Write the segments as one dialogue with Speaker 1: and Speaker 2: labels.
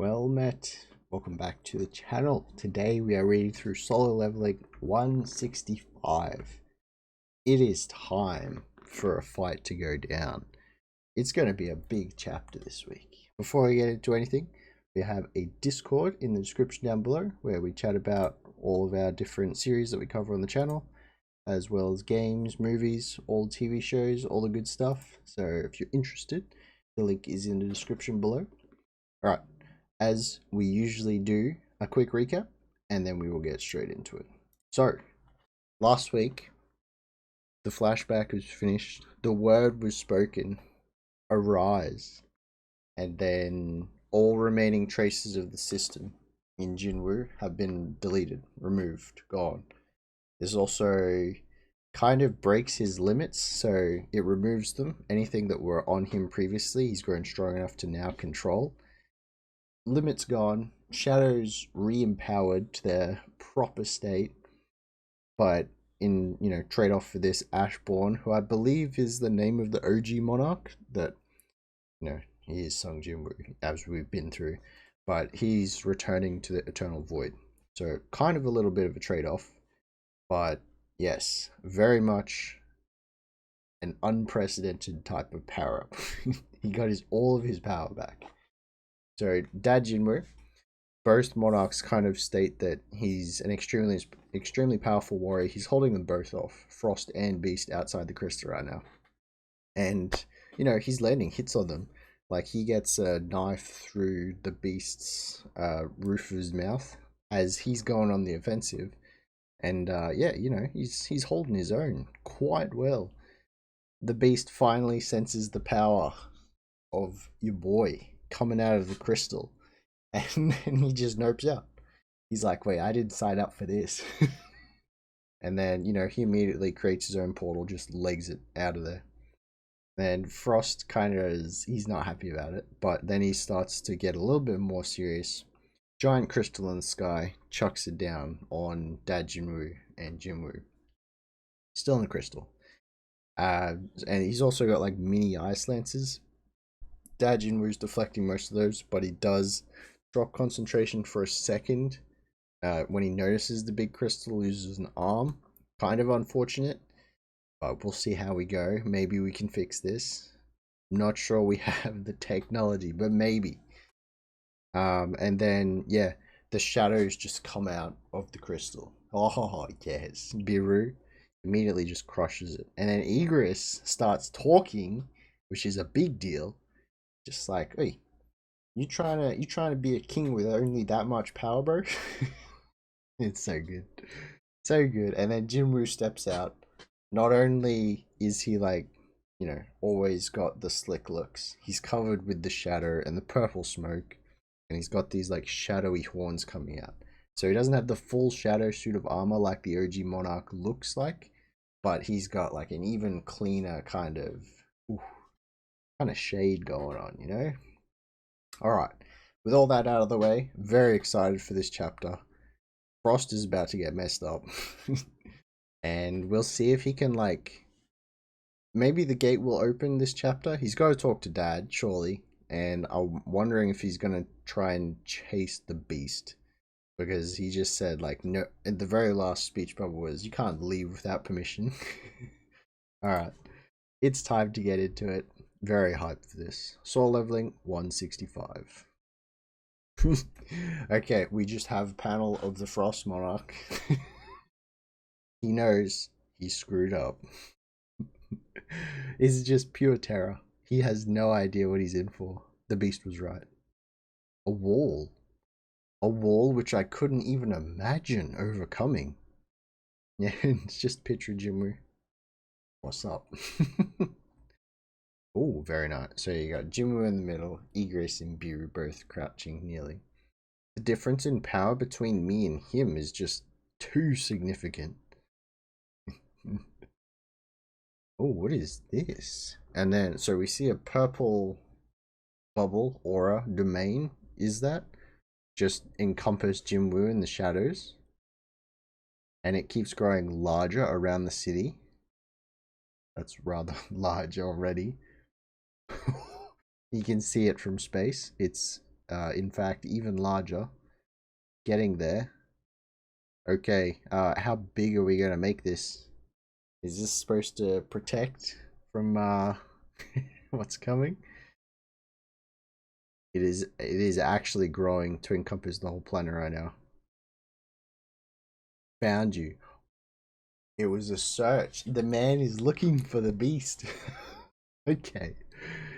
Speaker 1: Well met. Welcome back to the channel. Today we are reading through solo leveling 165. It is time for a fight to go down. It's going to be a big chapter this week. Before we get into anything, we have a Discord in the description down below where we chat about all of our different series that we cover on the channel, as well as games, movies, all TV shows, all the good stuff. So if you're interested, the link is in the description below. Alright, as we usually do, a quick recap, and then we will get straight into it. So, last week, the flashback was finished, the word was spoken, arise, and then all remaining traces of the system in Jin-Woo have been deleted, removed, gone. This also kind of breaks his limits, so it removes them. Anything that were on him previously, he's grown strong enough to now control. Limits gone, shadows re-empowered to their proper state, but in, trade-off for this, Ashborn, who I believe is the name of the OG monarch, that, he is Sung Jin-Woo, as we've been through, but he's returning to the Eternal Void. So kind of a little bit of a trade-off, but yes, very much an unprecedented type of power-up. He got all of his power back. So Dad-Jin-Woo, both monarchs kind of state that he's an extremely powerful warrior. He's holding them both off, Frost and Beast, outside the crystal right now. And, he's landing hits on them. Like, he gets a knife through the Beast's roof of his mouth as he's going on the offensive. And, he's holding his own quite well. The Beast finally senses the power of your boy coming out of the crystal, and then he just nopes out. He's like, wait, I didn't sign up for this. And then, he immediately creates his own portal, just legs it out of there. Then Frost kind of he's not happy about it, but then he starts to get a little bit more serious. Giant crystal in the sky, chucks it down on Dad-Jin-Woo and Jin-Woo. Still in the crystal. And he's also got like mini ice lances. Dad-Jin-Woo's deflecting most of those, but he does drop concentration for a second when he notices the big crystal loses an arm. Kind of unfortunate, but we'll see how we go. Maybe we can fix this. I'm not sure we have the technology, but maybe. And then, yeah, the shadows just come out of the crystal. Oh, yes. Biru immediately just crushes it. And then Egress starts talking, which is a big deal. Just like, hey, you trying to be a king with only that much power, bro? It's so good. So good. And then Jin-Woo steps out. Not only is he like, always got the slick looks, he's covered with the shadow and the purple smoke, and he's got these like shadowy horns coming out. So he doesn't have the full shadow suit of armor like the OG monarch looks like, but he's got like an even cleaner kind of shade going on, Alright, with all that out of the way, very excited for this chapter. Frost is about to get messed up. And we'll see if he can, like, maybe the gate will open this chapter. He's got to talk to Dad, surely. And I'm wondering if he's going to try and chase the Beast. Because he just said, like, no, in the very last speech bubble was, you can't leave without permission. Alright, it's time to get into it. Very hyped for this. Soul leveling 165. Okay, we just have a panel of the Frost Monarch. He knows he screwed up. This is just pure terror. He has no idea what he's in for. The Beast was right. A wall. A wall which I couldn't even imagine overcoming. Yeah, it's just picture Jin-Woo. What's up? Oh, very nice. So you got Jin-Woo in the middle, Egress and Biru both crouching nearly. The difference in power between me and him is just too significant. Oh, what is this? And then, so we see a purple bubble, aura, domain. Is that? Just encompass Jin-Woo in the shadows. And it keeps growing larger around the city. That's rather large already. You can see it from space. It's In fact, even larger. Getting there. Okay, how big are we gonna make this? Is this supposed to protect from what's coming? It is actually growing to encompass the whole planet right now. Found you. It was a search. The man is looking for the beast. Okay.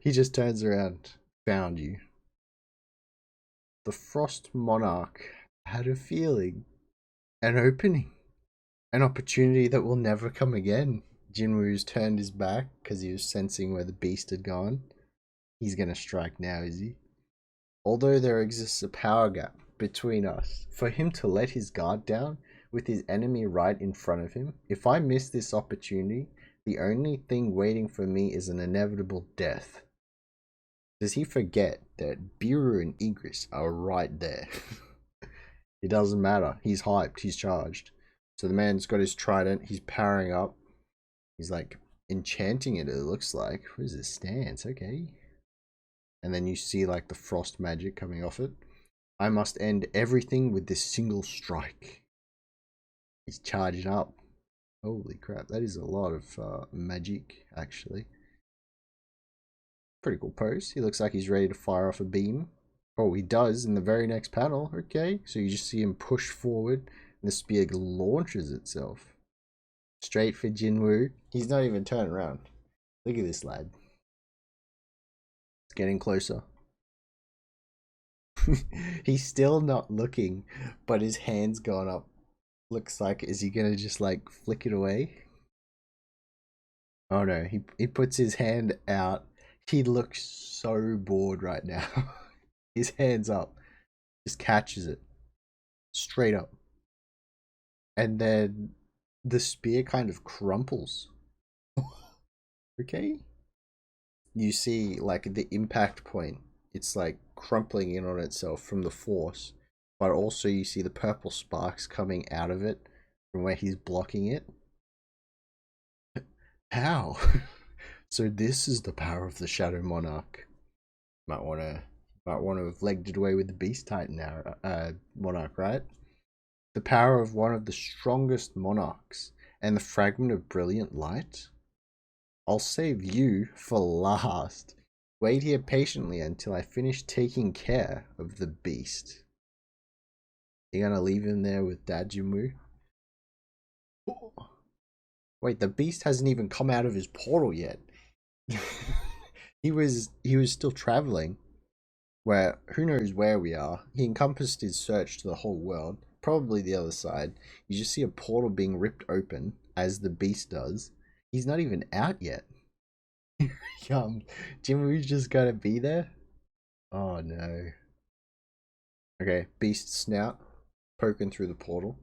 Speaker 1: He just turns around. Found you. The Frost Monarch had a feeling. An opening. An opportunity that will never come again. Jin-Woo's turned his back because he was sensing where the beast had gone. He's gonna strike now, is he? Although there exists a power gap between us, for him to let his guard down with his enemy right in front of him, if I miss this opportunity, the only thing waiting for me is an inevitable death. Does he forget that Biru and Igris are right there? It doesn't matter. He's hyped. He's charged. So the man's got his trident. He's powering up. He's like enchanting it, it looks like. What is this stance? Okay. And then you see like the frost magic coming off it. I must end everything with this single strike. He's charging up. Holy crap. That is a lot of magic, actually. Pretty cool pose. He looks like he's ready to fire off a beam. Oh, he does in the very next panel. Okay, so you just see him push forward and the spear launches itself. Straight for Jin-Woo. He's not even turning around. Look at this lad. It's getting closer. He's still not looking, but his hand's gone up. Looks like, is he gonna just like flick it away? Oh no, he puts his hand out. He looks so bored right now. His hand's up. Just catches it. Straight up. And then the spear kind of crumples. Okay? You see like the impact point. It's like crumpling in on itself from the force. But also you see the purple sparks coming out of it from where he's blocking it. How? So this is the power of the Shadow Monarch. Might want to have legged it away with the Beast Titan now, Monarch, right? The power of one of the strongest monarchs and the fragment of brilliant light. I'll save you for last. Wait here patiently until I finish taking care of the beast. You gonna leave him there with Dad-Jin-Woo? Wait, the beast hasn't even come out of his portal yet. he was still traveling. Where who knows where we are. He encompassed his search to the whole world. Probably the other side. You just see a portal being ripped open as the beast does. He's not even out yet. Jin-Woo's just gotta be there. Oh no. Okay, beast snout poking through the portal.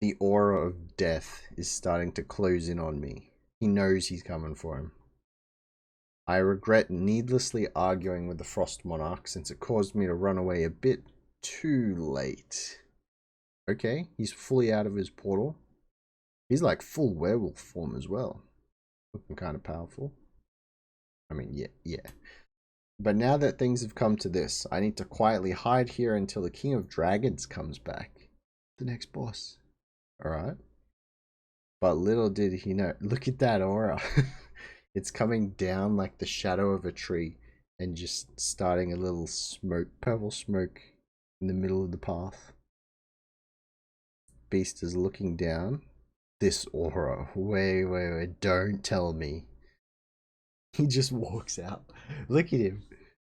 Speaker 1: The aura of death is starting to close in on me. He knows he's coming for him. I regret needlessly arguing with the Frost Monarch since it caused me to run away a bit too late. Okay, he's fully out of his portal. He's like full werewolf form as well. Looking kind of powerful. I mean, yeah. But now that things have come to this, I need to quietly hide here until the King of Dragons comes back. The next boss. Alright. But little did he know. Look at that aura. It's coming down like the shadow of a tree and just starting a little smoke, purple smoke in the middle of the path. Beast is looking down. This aura. Wait. Don't tell me. He just walks out. Look at him.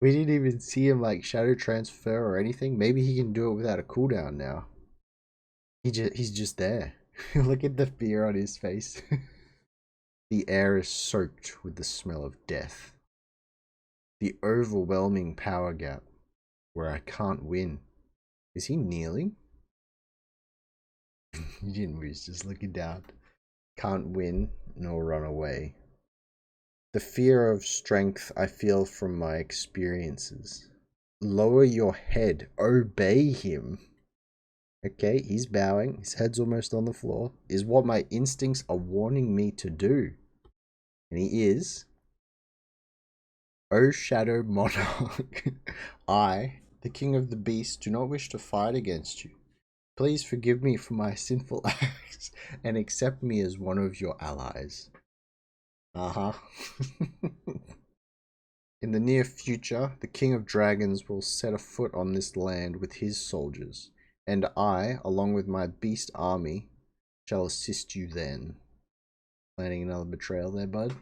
Speaker 1: We didn't even see him like shadow transfer or anything. Maybe he can do it without a cooldown now. He's just there. Look at the fear on his face. The air is soaked with the smell of death. The overwhelming power gap where I can't win. Is he kneeling? Jin-Woo's just looking down. Can't win nor run away. The fear of strength I feel from my experiences. Lower your head. Obey him. Okay, he's bowing. His head's almost on the floor. Is what my instincts are warning me to do. And he is. Oh, Shadow Monarch. I the king of the beasts, do not wish to fight against you. Please forgive me for my sinful acts and accept me as one of your allies. Uh-huh. In the near future, the king of dragons will set a foot on this land with his soldiers, and I, along with my beast army, shall assist you then. Planning another betrayal there, bud?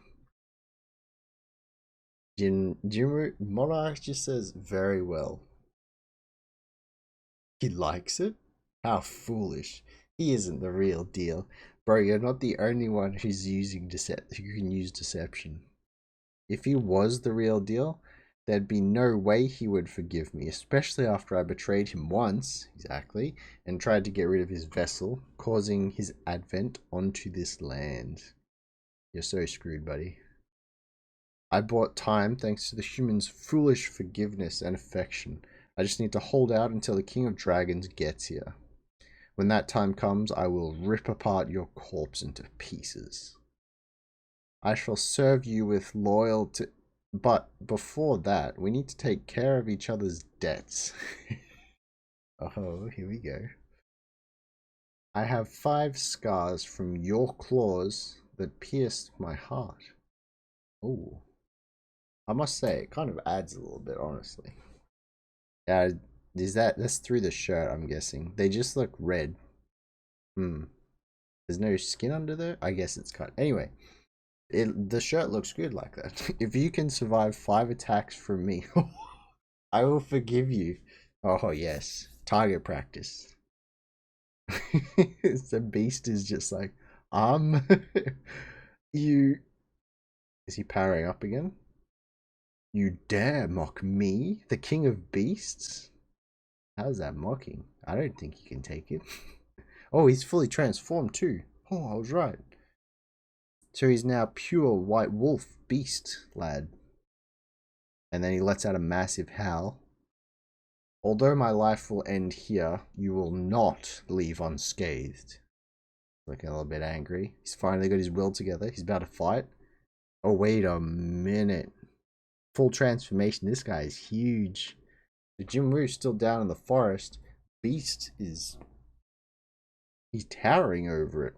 Speaker 1: Jin-Woo Monarch just says, very well. He likes it? How foolish. He isn't the real deal. Bro, you're not the only one who's using who can use deception. If he was the real deal, there'd be no way he would forgive me, especially after I betrayed him once, exactly, and tried to get rid of his vessel, causing his advent onto this land. You're so screwed, buddy. I bought time thanks to the humans' foolish forgiveness and affection. I just need to hold out until the King of Dragons gets here. When that time comes, I will rip apart your corpse into pieces. I shall serve you with loyalty, but before that, we need to take care of each other's debts. Oh, here we go. I have 5 scars from your claws that pierced my heart. Oh, I must say, it kind of adds a little bit, honestly. That's through the shirt, I'm guessing. They just look red. There's no skin under there? I guess it's cut. Anyway, the shirt looks good like that. If you can survive 5 attacks from me, I will forgive you. Oh, yes. Target practice. The beast is just like, you... Is he powering up again? You dare mock me, the king of beasts? How's that mocking? I don't think he can take it. Oh, he's fully transformed too. Oh, I was right. So he's now pure white wolf beast, lad. And then he lets out a massive howl. Although my life will end here, you will not leave unscathed. Looking a little bit angry. He's finally got his will together. He's about to fight. Oh, wait a minute. Full transformation. This guy is huge. The Jin-Woo's still down in the forest. Beast is... He's towering over it.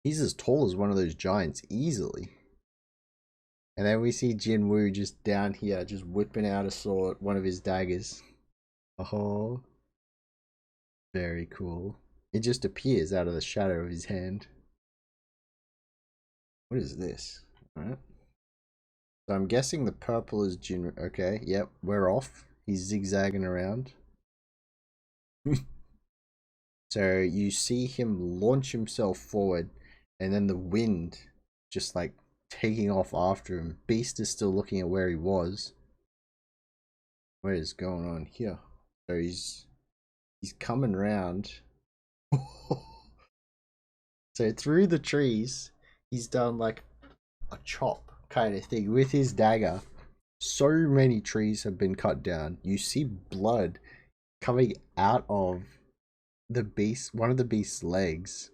Speaker 1: He's as tall as one of those giants easily. And then we see Jin-Woo just down here, just whipping out a sword, one of his daggers. Oh, very cool. It just appears out of the shadow of his hand. What is this? Alright. So I'm guessing the purple is Jin. Okay, yep, we're off. He's zigzagging around. So you see him launch himself forward, and then the wind just like taking off after him. Beast is still looking at where he was. What is going on here? So he's coming round. So through the trees, he's done like a chop kind of thing with his dagger. So many trees have been cut down. You see blood coming out of the beast, one of the beast's legs.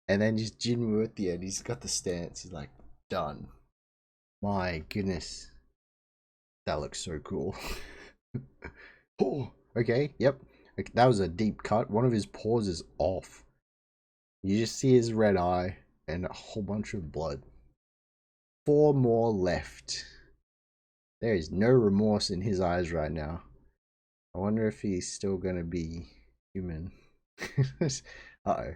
Speaker 1: And then just Jin-Woo at the end, he's got the stance. He's like, done. My goodness. That looks so cool. Oh, okay, yep. Okay, that was a deep cut. One of his paws is off. You just see his red eye and a whole bunch of blood. 4 more left. There is no remorse in his eyes right now. I wonder if he's still gonna be human. Uh-oh.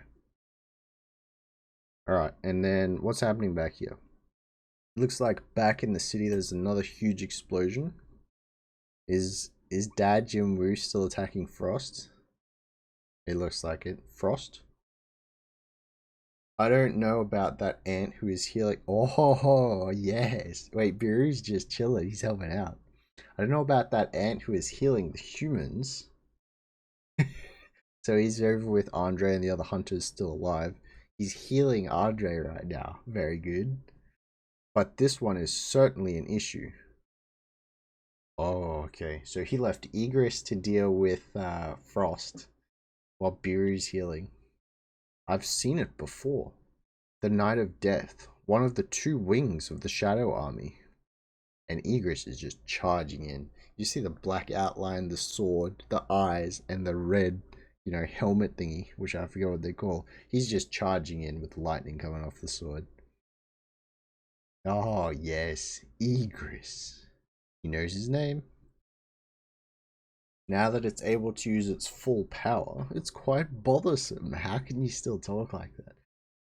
Speaker 1: Alright, and then what's happening back here? Looks like back in the city there's another huge explosion. Is Dad-Jin-Woo still attacking Frost? It looks like it. Frost? I don't know about that ant who is healing. Oh, yes. Wait, Biru's just chilling. He's helping out. I don't know about that ant who is healing the humans. So he's over with Andre and the other hunters still alive. He's healing Andre right now. Very good. But this one is certainly an issue. Oh, okay. So he left Egress to deal with Frost while Biru's healing. I've seen it before. The Knight of Death, one of the 2 wings of the Shadow Army. And Egress is just charging in. You see the black outline, the sword, the eyes, and the red, helmet thingy, which I forget what they call. He's just charging in with lightning coming off the sword. Oh, yes, Igris. He knows his name. Now that it's able to use its full power, it's quite bothersome. How can you still talk like that?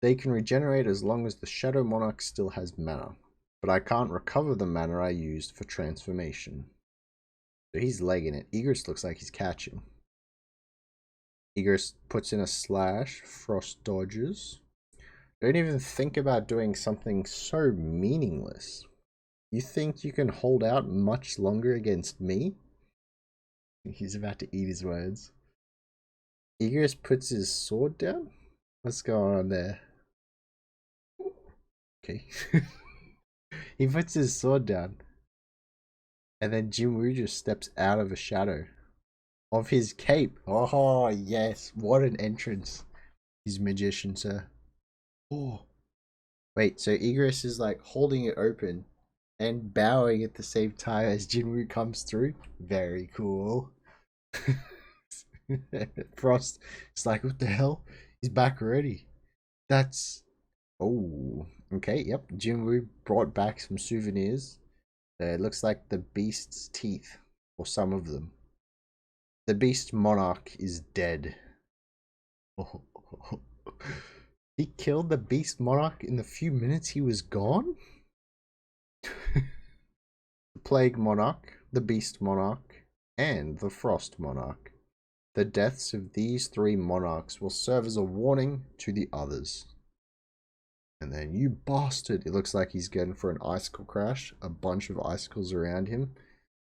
Speaker 1: They can regenerate as long as the Shadow Monarch still has mana, but I can't recover the mana I used for transformation. So he's legging it. Igris looks like he's catching. Igris puts in a slash, frost dodges. Don't even think about doing something so meaningless. You think you can hold out much longer against me? He's about to eat his words. Igris puts his sword down? What's going on there? Okay. He puts his sword down. And then Jin-Woo just steps out of a shadow of his cape. Oh, yes. What an entrance. He's magician, sir. Oh. Wait, so Igris is like holding it open and bowing at the same time as Jin-Woo comes through. Very cool. Frost is like, what the hell? He's back already. That's... Oh, okay, yep. Jin-Woo brought back some souvenirs. It looks like the beast's teeth, or some of them. The beast monarch is dead. Oh. He killed the beast monarch in the few minutes he was gone? The plague monarch, the beast monarch, and the frost monarch. The deaths of these three monarchs will serve as a warning to the others. And then, you bastard! It looks like he's going for an icicle crash. A bunch of icicles around him,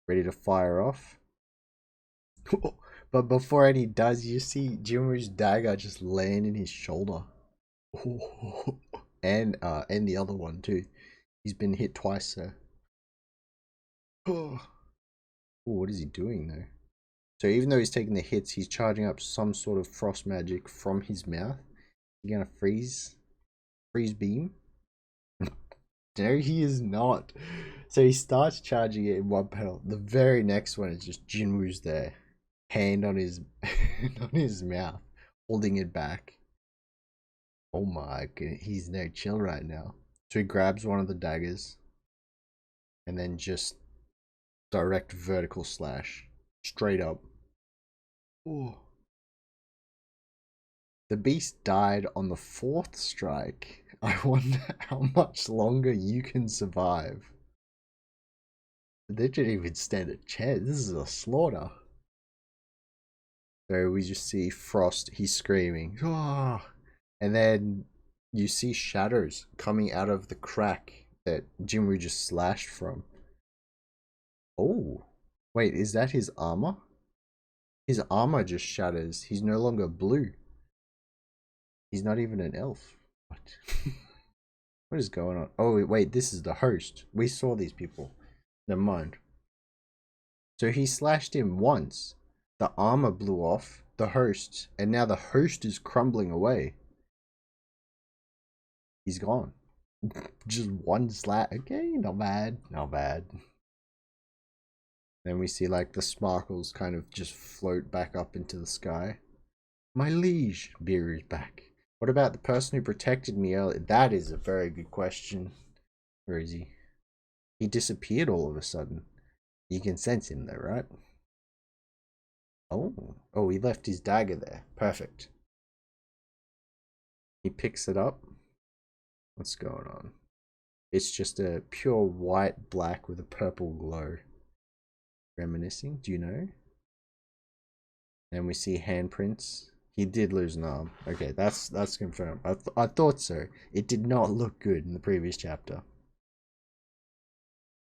Speaker 1: ready to fire off. But before any does, you see Jin-Woo's dagger just land in his shoulder. And the other one too. He's been hit twice, so. Oh, what is he doing though? So even though he's taking the hits, he's charging up some sort of frost magic from his mouth. He's gonna freeze beam. No, he is not. So he starts charging it in one panel. The very next one is just Jin-Woo's there, hand on his on his mouth, holding it back. Oh my god, he's no chill right now. So he grabs one of the daggers and then just direct vertical slash straight up. Oh. The beast died on the 4th strike. I wonder how much longer you can survive. They didn't even stand a chance. This is a slaughter. So we just see Frost. He's screaming. Oh! And then you see shadows coming out of the crack that Jin-Woo just slashed from. Oh. Wait, is that his armor? His armor just shatters. He's no longer blue. He's not even an elf. What? What is going on? Oh, wait, this is the host. We saw these people. Never mind. So he slashed him once. The armor blew off the host, and now the host is crumbling away. He's gone. Just one slash. Okay, not bad. Not bad. Then we see like the sparkles kind of just float back up into the sky. My liege, Biru's back. What about the person who protected me earlier? That is a very good question. Where is he? He disappeared all of a sudden. You can sense him though, right? Oh, he left his dagger there. Perfect. He picks it up. What's going on? It's just a pure white black with a purple glow. Reminiscing, do you know? And we see handprints. He did lose an arm. Okay, that's confirmed. I thought so. It did not look good in the previous chapter.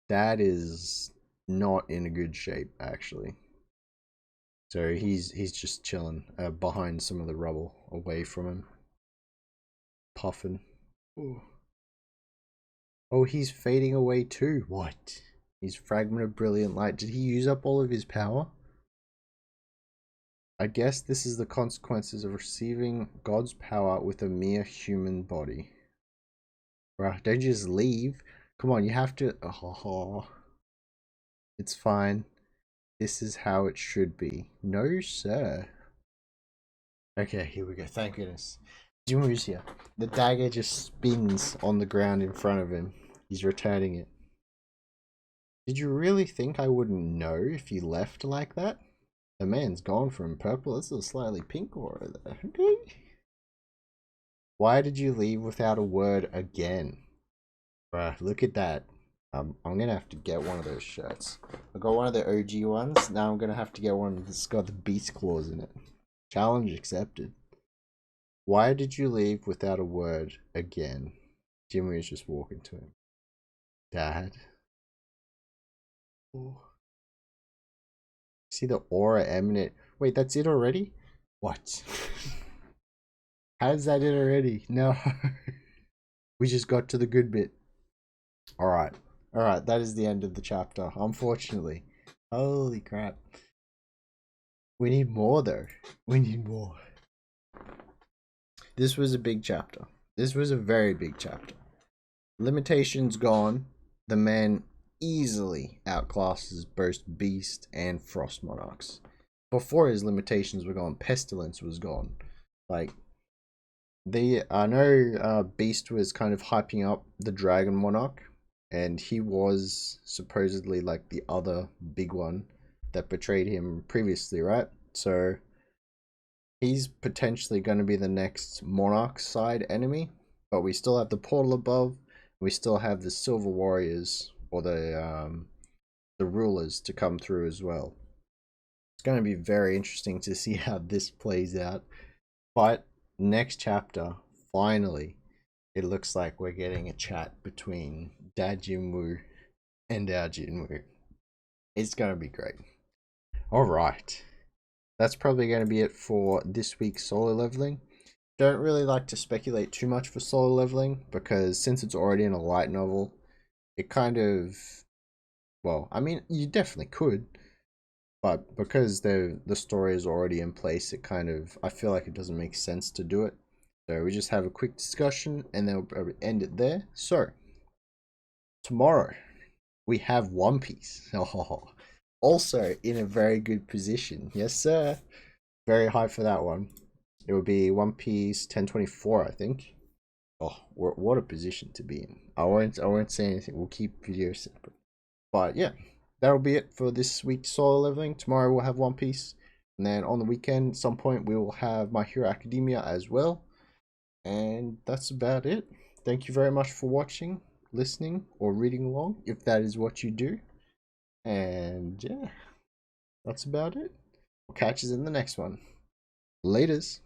Speaker 1: That is not in a good shape, actually. So he's just chilling behind some of the rubble, away from him, puffing. Ooh. Oh, he's fading away too. What? He's fragment of brilliant light. Did he use up all of his power? I guess this is the consequences of receiving God's power with a mere human body. Bruh, don't just leave. Come on, you have to... Oh, it's fine. This is how it should be. No, sir. Okay, here we go. Thank goodness. Jin-Woo's here. The dagger just spins on the ground in front of him. He's returning it. Did you really think I wouldn't know if you left like that? The man's gone from purple. This is a slightly pink aura there. Okay. Why did you leave without a word again? Bruh, look at that. I'm gonna have to get one of those shirts. I got one of the OG ones. Now I'm gonna have to get one that's got the beast claws in it. Challenge accepted. Why did you leave without a word again? Jimmy is just walking to him. Dad. Oh. See the aura emanate. Wait, that's it already? What? How's that it already? No. We just got to the good bit. Alright. Alright, that is the end of the chapter, unfortunately. Holy crap. We need more though. We need more. This was a big chapter. This was a very big chapter. Limitations gone. The man easily outclasses both Beast and Frost Monarchs. Before his limitations were gone, Pestilence was gone. Like, I know Beast was kind of hyping up the Dragon Monarch, and he was supposedly like the other big one that betrayed him previously, right? So he's potentially going to be the next Monarch side enemy, but we still have the portal above. We still have the Silver Warriors, or the rulers, to come through as well. It's going to be very interesting to see how this plays out. But next chapter, finally, it looks like we're getting a chat between Dad-Jin-Woo and Dad-Jin-Woo. It's going to be great. Alright. That's probably going to be it for this week's solo leveling. Don't really like to speculate too much for solo leveling, because since it's already in a light novel, it kind of, well, I mean, you definitely could, but because the story is already in place, it kind of, I feel like it doesn't make sense to do it. So we just have a quick discussion and then we'll probably end it there. So tomorrow we have One Piece. Oh, also in a very good position. Yes, sir. Very high for that one. It would be One Piece 1024, I think. Oh, what a position to be in. I won't say anything. We'll keep videos separate. But yeah, that'll be it for this week's solo leveling. Tomorrow we'll have One Piece, and then on the weekend, at some point, we will have My Hero Academia as well. And that's about it. Thank you very much for watching, listening, or reading along, if that is what you do. And yeah, that's about it. We'll catch you in the next one. Laters.